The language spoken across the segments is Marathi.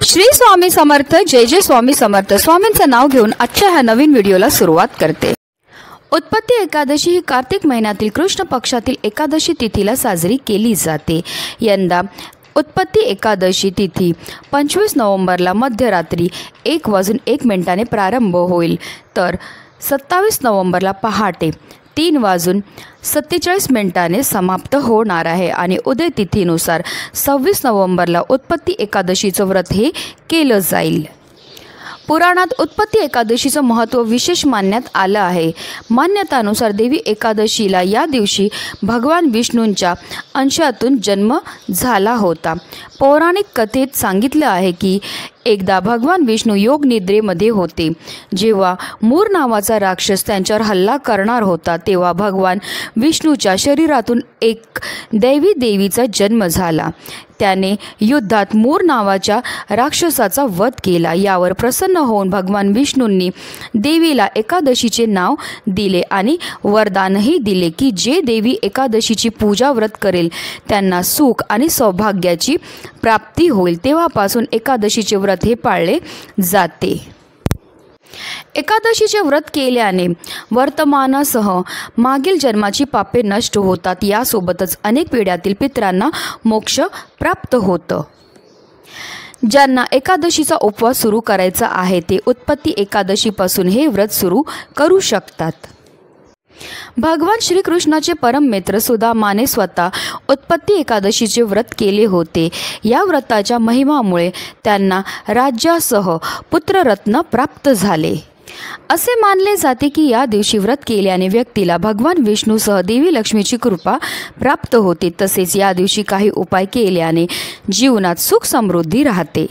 श्री स्वामी समर्थ, जय जय स्वामी समर्थ। स्वामींचं नाव घेऊन आजच्या ह्या नवीन व्हिडिओला सुरुवात करते। उत्पत्ती एकादशी ही कार्तिक महिन्यातील कृष्ण पक्षातील एकादशी तिथीला साजरी केली जाते। यंदा उत्पत्ती एकादशी तिथी 25 नोव्हेंबरला मध्यरात्री 1:01 प्रारंभ होईल, तर 27 नोव्हेंबरला पहाटे 3:47 समाप्त होणार आहे आणि उदय तिथीनुसार 26 नोव्हेंबरला उत्पत्ती एकादशीचं व्रत हे केलं जाईल। पुराणात उत्पत्ती एकादशीचं महत्त्व विशेष मानण्यात आलं आहे। मान्यतानुसार देवी एकादशीला या दिवशी भगवान विष्णूंच्या अंशातून जन्म झाला होता। पौराणिक कथेत सांगितलं आहे की एकदा भगवान विष्णू योग निद्रेमध्ये होते। जेव्हा मूर नावाचा राक्षस त्यांच्यावर हल्ला करणार होता, तेव्हा भगवान विष्णूच्या शरीरातून एक दैवी देवीचा जन्म झाला। त्याने युद्धात मूर नावाच्या राक्षसाचा वध केला। यावर प्रसन्न होऊन भगवान विष्णूंनी देवीला एकादशीचे नाव दिले आणि वरदानही दिले की जे देवी एकादशीची पूजा व्रत करेल त्यांना सुख आणि सौभाग्याची प्राप्ती होईल। तेव्हापासून एकादशीचे व्रत हे पाळले जाते। एकादशीचे व्रत केल्याने वर्तमानासह मागील जन्माची पापे नष्ट होतात। यासोबतच अनेक पिढ्यातील पितरांना मोक्ष प्राप्त होतं। ज्यांना एकादशीचा उपवास सुरू करायचा आहे ते उत्पत्ती एकादशीपासून हे व्रत सुरू करू शकतात। भगवान श्रीकृष्णाचे परम मित्र सुदामाने स्वतः उत्पत्ती एकादशीचे व्रत केले होते। या व्रताच्या महिमामुळे त्यांना राज्यासह पुत्ररत्न प्राप्त झाले। असे मानले जाते की या दिवशी व्रत केल्याने व्यक्तीला भगवान विष्णूसह देवी लक्ष्मीची कृपा प्राप्त होते। तसेच या दिवशी काही उपाय केल्याने जीवनात सुख समृद्धी राहते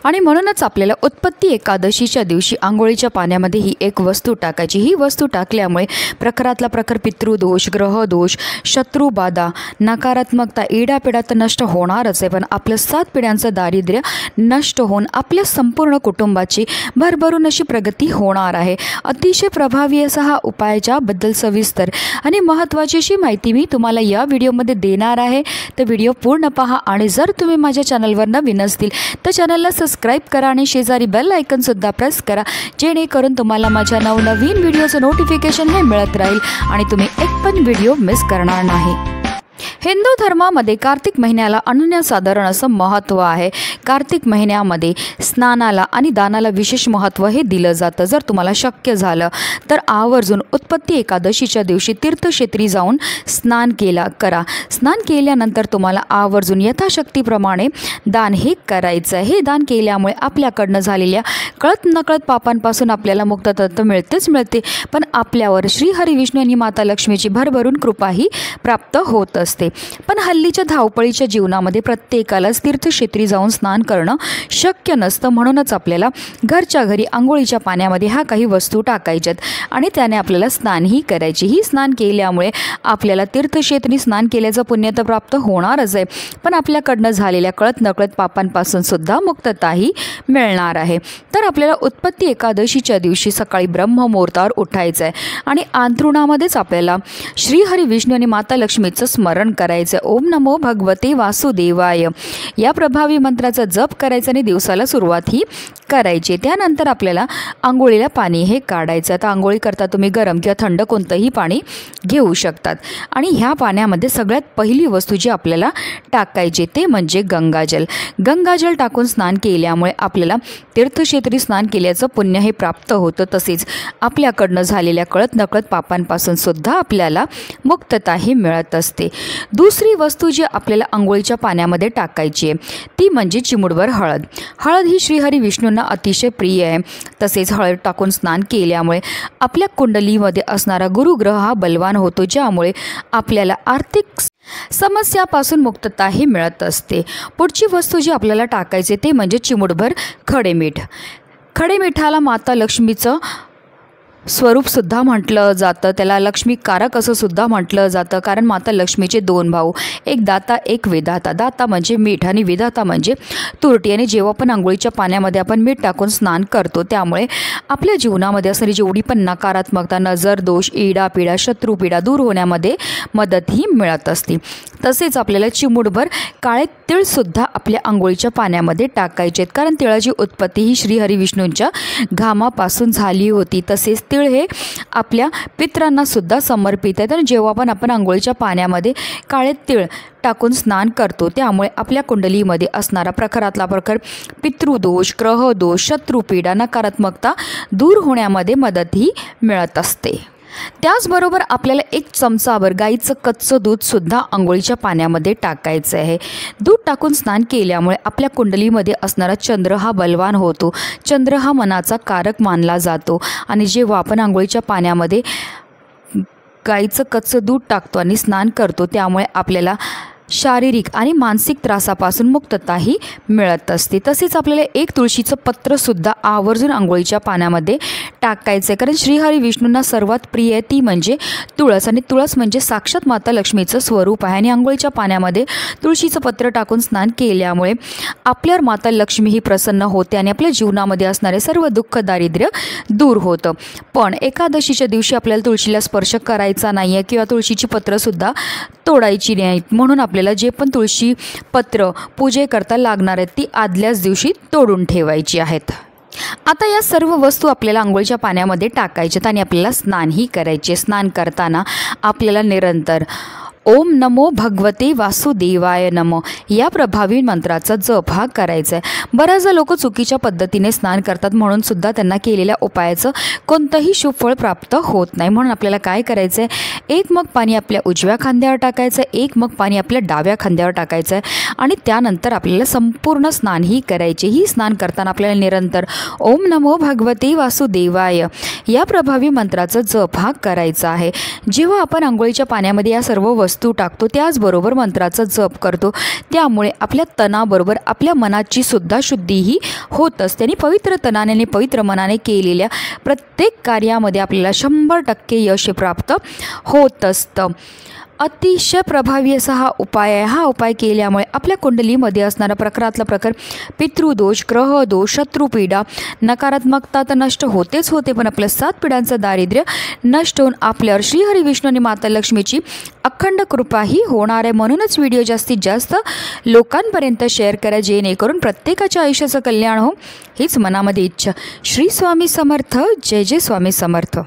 आणि म्हणूनच आपल्याला उत्पत्ती एकादशीच्या दिवशी आंघोळीच्या पाण्यामध्ये ही एक वस्तू टाकायची। ही वस्तू टाकल्यामुळे प्रखरातला प्रखर पितृदोष, ग्रहदोष, शत्रुबाधा, नकारात्मकता, इडापिडा तर नष्ट होणारच आहे, पण आपलं 7 पिढ्यांचं दारिद्र्य नष्ट होऊन आपल्या संपूर्ण कुटुंबाची भरभरून अशी प्रगती होणार आहे। अतिशय प्रभावी असा हा उपायाच्याबद्दल सविस्तर आणि महत्त्वाची अशी माहिती मी तुम्हाला या व्हिडिओमध्ये देणार आहे। तर व्हिडिओ पूर्ण पहा आणि जर तुम्ही माझ्या चॅनलवर नवीन असतील तर चॅनलला सबस्क्राइब करा आणि शेजारी बेल आयकन सुद्धा प्रेस करा, जेणेकरून तुम्हाला माझ्या नवनवीन व्हिडिओचं नोटिफिकेशन हे मिळत राहील आणि तुम्ही एक पण व्हिडिओ मिस करणार नाही। हिंदू धर्मामध्ये कार्तिक महिन्याला अनन्यसाधारण असं महत्त्व आहे। कार्तिक महिन्यामध्ये स्नानाला आणि दानाला विशेष महत्त्व हे दिलं जातं। जर तुम्हाला शक्य झालं तर आवर्जून उत्पत्ती एकादशीच्या दिवशी तीर्थक्षेत्री जाऊन स्नान करा। स्नान केल्यानंतर तुम्हाला आवर्जून यथाशक्तीप्रमाणे दान हे करायचं आहे। हे दान केल्यामुळे आपल्याकडनं झालेल्या कळत नकळत पापांपासून आपल्याला मुक्तता तर मिळते, पण आपल्यावर श्री हरी विष्णू आणि माता लक्ष्मीची भरभरून कृपाही प्राप्त होत असते। पण हल्लीच्या धावपळीच्या जीवनामध्ये प्रत्येकालाच तीर्थक्षेत्री जाऊन स्नान करणं शक्य नसतं। म्हणूनच आपल्याला घरच्या घरी आंघोळीच्या पाण्यामध्ये ह्या काही वस्तू टाकायच्यात आणि त्याने आपल्याला स्नानही करायची। ही स्नान केल्यामुळे आपल्याला तीर्थक्षेत्री स्नान केल्याचं पुण्य तर प्राप्त होणारच आहे, पण आपल्याकडनं झालेल्या कळत नकळत पापांपासून सुद्धा मुक्तताही मिळणार आहे। तर आपल्याला उत्पत्ती एकादशीच्या दिवशी सकाळी ब्रह्ममुहूर्तावर उठायचं आहे आणि अंथरुणामध्येच आपल्याला श्रीहरी विष्णू आणि माता लक्ष्मीचं स्मरण करायचं। ओम नमो भगवते वासुदेवाय या प्रभावी मंत्राचा जप करायचा आणि दिवसाला सुरुवात ही करायची। त्यानंतर आपल्याला आंघोळीला पाणी हे काढायचं। आता आंघोळी करता तुम्ही गरम किंवा थंड कोणतंही पाणी घेऊ शकतात आणि ह्या पाण्यामध्ये सगळ्यात पहिली वस्तू जी आपल्याला टाकायची ते म्हणजे गंगाजल। गंगाजल टाकून स्नान केल्यामुळे आपल्याला तीर्थक्षेत्री स्नान केल्याचं पुण्य हे प्राप्त होतं। तसेच आपल्याकडनं झालेल्या कळत नकळत पापांपासून सुद्धा आपल्याला मुक्तता ही मिळत असते। दुसरी वस्तू जी आपल्याला आंघोळीच्या पाण्यामध्ये टाकायची आहे ती म्हणजे चिमूटभर हळद। हळद ही श्रीहरी विष्णूंना अतिशय प्रिय आहे। तसेच हळद टाकून स्नान केल्यामुळे आपल्या कुंडलीमध्ये असणारा गुरुग्रह हा बलवान होतो, ज्यामुळे आपल्याला आर्थिक समस्यापासून मुक्तता ही मिळत असते। पुढची वस्तू जी आपल्याला टाकायची ते म्हणजे चिमूटभर खडे मीठ। खडे मिठाला माता लक्ष्मीचं स्वरूपसुद्धा म्हटलं जातं, त्याला लक्ष्मीकारक असं सुद्धा म्हटलं जातं. कारण माता लक्ष्मीचे 2 भाऊ, एक दाता एक विधाता. दाता म्हणजे मीठ आणि विधाता म्हणजे तुरटी. आणि जेव्हा पण आंघोळीच्या पाण्यामध्ये आपण मीठ टाकून स्नान करतो त्यामुळे आपल्या जीवनामध्ये असणारी जेवढी पण नकारात्मकता, नजर दोष, इडापिडा, शत्रुपीडा दूर होण्यामध्ये मदतही मिळत असते. तसेच आपल्याला चिमूटभर काळे तिळसुद्धा आपल्या आंघोळीच्या पाण्यामध्ये टाकायचे आहेत. कारण तिळाची उत्पत्ती ही श्रीहरिविष्णूंच्या घामापासून झाली होती. तसेच तिळ हे आपल्या पितरांना सुद्धा समर्पित आहेत. आणि जेव्हा पण आपण आंघोळीच्या पाण्यामध्ये काळे तिळ टाकून स्नान करतो त्यामुळे आपल्या कुंडलीमध्ये असणारा प्रखरातला प्रखर पितृदोष, ग्रहदोष, शत्रुपीडा, नकारात्मकता दूर होण्यामध्ये मदतही मिळत असते. त्याचबरोबर आपल्याला 1 चमचाभर गाईचं कच्चं दूधसुद्धा आंघोळीच्या पाण्यामध्ये टाकायचं आहे. दूध टाकून स्नान केल्यामुळे आपल्या कुंडलीमध्ये असणारा चंद्र हा बलवान होतो. चंद्र हा मनाचा कारक मानला जातो. आणि जेव्हा आपण आंघोळीच्या पाण्यामध्ये गाईचं कच्चं दूध टाकतो आणि स्नान करतो त्यामुळे आपल्याला शारीरिक आणि मानसिक त्रासापासून मुक्तताही मिळत असते. तसेच आपल्याला 1 तुळशीचं पत्रसुद्धा आवर्जून आंघोळीच्या पाण्यामध्ये टाकायचं आहे. कारण श्रीहरिविष्णूंना सर्वात प्रिय ती म्हणजे तुळस. आणि तुळस म्हणजे साक्षात माता लक्ष्मीचं स्वरूप आहे. आणि आंघोळीच्या पाण्यामध्ये तुळशीचं पत्र टाकून स्नान केल्यामुळे आपल्यावर माता लक्ष्मी ही प्रसन्न होते आणि आपल्या जीवनामध्ये असणारे सर्व दुःख दारिद्र्य दूर होतं. पण एकादशीच्या दिवशी आपल्याला तुळशीला स्पर्श करायचा नाही आहे किंवा तुळशीची पत्रसुद्धा तोडायची नाहीत. म्हणून आपल्याला जे पण तुळशी पत्र पूजेकरता लागणार आहेत ती आदल्याच दिवशी तोडून ठेवायची आहेत. आता या सर्व वस्तू आपल्याला आंघोळीच्या पाण्यामध्ये टाकायच्यात आणि आपल्याला स्नानही करायचे. स्नान करताना आपल्याला निरंतर ओम नमो भगवते वासुदेवाय नमो या प्रभावी मंत्राचा जप हा करायचा आहे. बऱ्याचदा लोक चुकीच्या पद्धतीने स्नान करतात म्हणून सुद्धा त्यांना केलेल्या उपायाचं कोणतंही शुभ फळ प्राप्त होत नाही. म्हणून आपल्याला काय करायचं आहे, 1 मग पाणी आपल्या उजव्या खांद्यावर टाकायचं आहे, 1 मग पाणी आपल्या डाव्या खांद्यावर टाकायचं आहे आणि त्यानंतर आपल्याला संपूर्ण स्नानही करायचे. ही स्नान करताना आपल्याला निरंतर ओम नमो भगवते वासुदेवाय या प्रभावी मंत्राचा जप हा करायचा आहे. जेव्हा आपण आंघोळीच्या पाण्यामध्ये या सर्व वस्तू टाकतो त्याचबरोबर मंत्राचा जप करतो त्यामुळे आपल्या तनाबरोबर आपल्या मनाची सुद्धा शुद्धीही होत असते. आणि पवित्र तनाने आणि पवित्र मनाने केलेल्या प्रत्येक कार्यामध्ये आपल्याला 100% यश प्राप्त होत असतं. अतिशय प्रभावी असा हा उपाय आहे. हा उपाय केल्यामुळे आपल्या कुंडलीमध्ये असणारा प्रखरातला प्रखर पितृदोष, ग्रहदोष, शत्रुपीडा, नकारात्मकता तर नष्ट होतेच होते पण आपल्या 7 पिढ्यांचं दारिद्र्य नष्ट होऊन आपल्यावर श्रीहरिविष्णू आणि माता लक्ष्मीची अखंड कृपाही होणार आहे. म्हणूनच व्हिडिओ जास्तीत जास्त लोकांपर्यंत शेअर करा जेणेकरून प्रत्येकाच्या आयुष्याचं कल्याण हो हीच मनामध्ये इच्छा. श्री स्वामी समर्थ. जय जय स्वामी समर्थ.